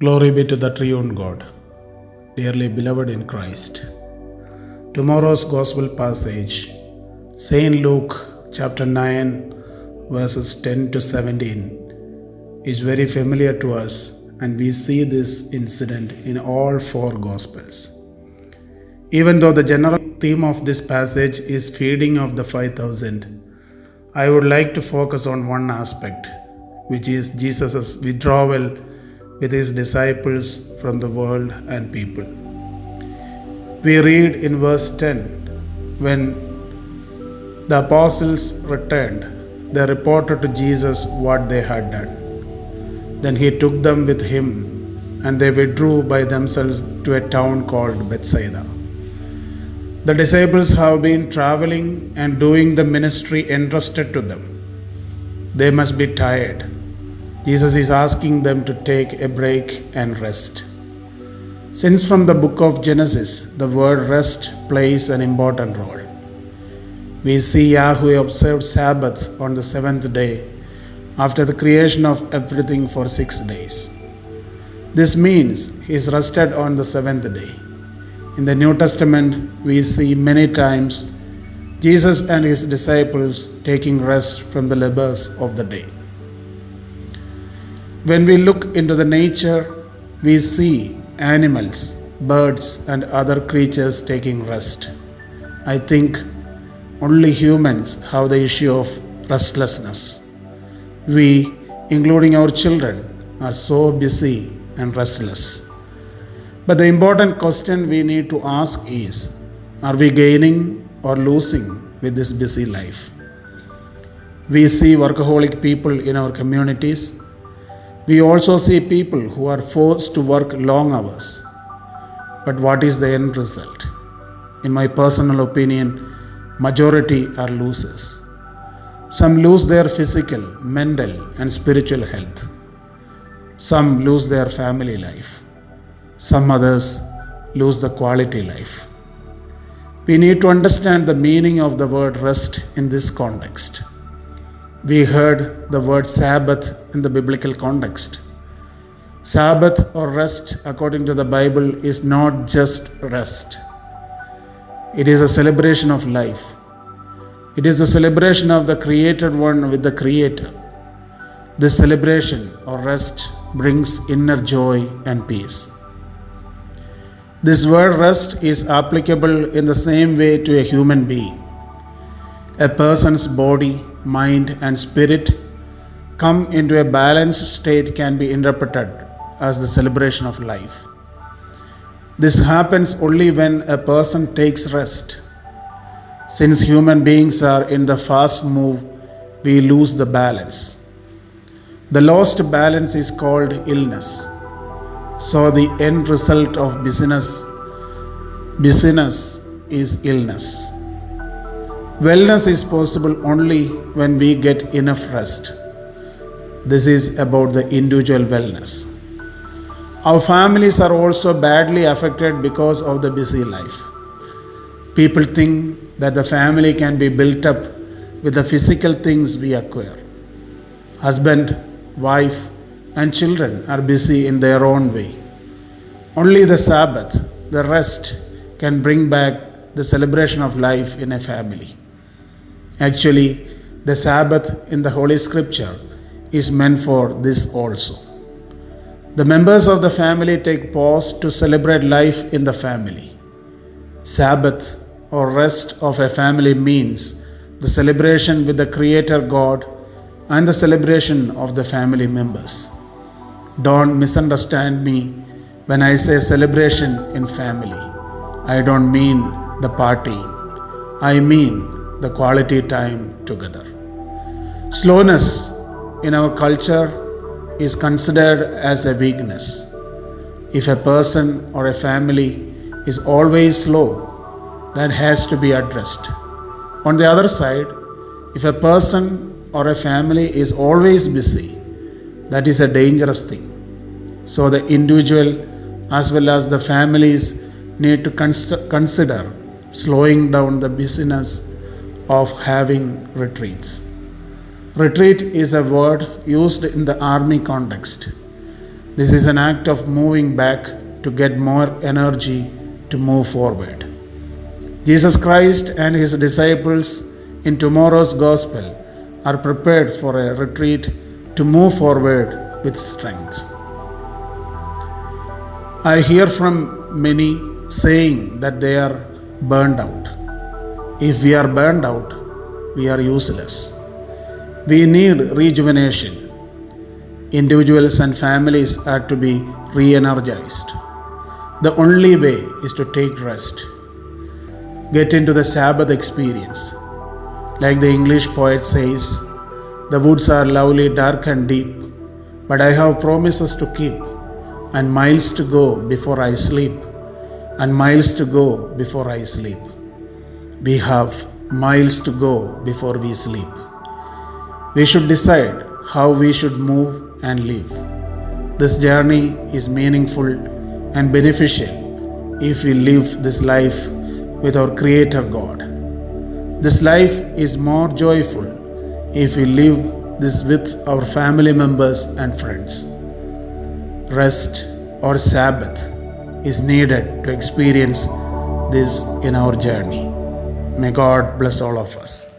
Glory be to the triune God, dearly beloved in Christ. Tomorrow's Gospel passage, St. Luke chapter 9, verses 10 to 17, is very familiar to us, and we see this incident in all four Gospels. Even though the general theme of this passage is feeding of the 5,000, I would like to focus on one aspect, which is Jesus' withdrawal with his disciples from the world and people. We read in verse 10, when the apostles returned, they reported to Jesus what they had done. Then he took them with him, and they withdrew by themselves to a town called Bethsaida. The disciples have been traveling and doing the ministry entrusted to them. They must be tired. Jesus is asking them to take a break and rest. Since from the book of Genesis, the word rest plays an important role. We see Yahweh observed Sabbath on the seventh day after the creation of everything for 6 days. This means he is rested on the seventh day. In the New Testament, we see many times Jesus and his disciples taking rest from the labors of the day. When we look into the nature, we see animals, birds, and other creatures taking rest. I think only humans have the issue of restlessness. We, including our children, are so busy and restless. But the important question we need to ask is, are we gaining or losing with this busy life? We see workaholic people in our communities. We also see people who are forced to work long hours. But what is the end result? In my personal opinion, majority are losers. Some lose their physical, mental, and spiritual health. Some lose their family life. Some others lose the quality life. We need to understand the meaning of the word rest in this context. We heard the word Sabbath in the biblical context. Sabbath or rest, according to the Bible, is not just rest. It is a celebration of life. It is the celebration of the created one with the Creator. This celebration or rest brings inner joy and peace. This word rest is applicable in the same way to a human being. A person's body, mind, and spirit come into a balanced state can be interpreted as the celebration of life. This happens only when a person takes rest. Since human beings are in the fast move, we lose the balance. The lost balance is called illness. So the end result of busyness is illness. Wellness is possible only when we get enough rest. This is about the individual wellness. Our families are also badly affected because of the busy life. People think that the family can be built up with the physical things we acquire. Husband, wife, and children are busy in their own way. Only the Sabbath, the rest, can bring back the celebration of life in a family. Actually, the Sabbath in the Holy Scripture is meant for this also. The members of the family take pause to celebrate life in the family. Sabbath or rest of a family means the celebration with the Creator God and the celebration of the family members. Don't misunderstand me when I say celebration in family. I don't mean the partying. I mean the quality time together. Slowness in our culture is considered as a weakness. If a person or a family is always slow, that has to be addressed. On the other side, if a person or a family is always busy, that is a dangerous thing. So the individual as well as the families need to consider slowing down the busyness of having retreats. Retreat is a word used in the army context. This is an act of moving back to get more energy to move forward. Jesus Christ and his disciples in tomorrow's gospel are prepared for a retreat to move forward with strength. I hear from many saying that they are burned out. If we are burned out, we are useless. We need rejuvenation. Individuals and families are to be re-energized. The only way is to take rest. Get into the Sabbath experience. Like the English poet says, the woods are lovely, dark and deep, but I have promises to keep, and miles to go before I sleep, and miles to go before I sleep. We have miles to go before we sleep. We should decide how we should move and live. This journey is meaningful and beneficial if we live this life with our Creator God. This life is more joyful if we live this with our family members and friends. Rest or Sabbath is needed to experience this in our journey. May God bless all of us.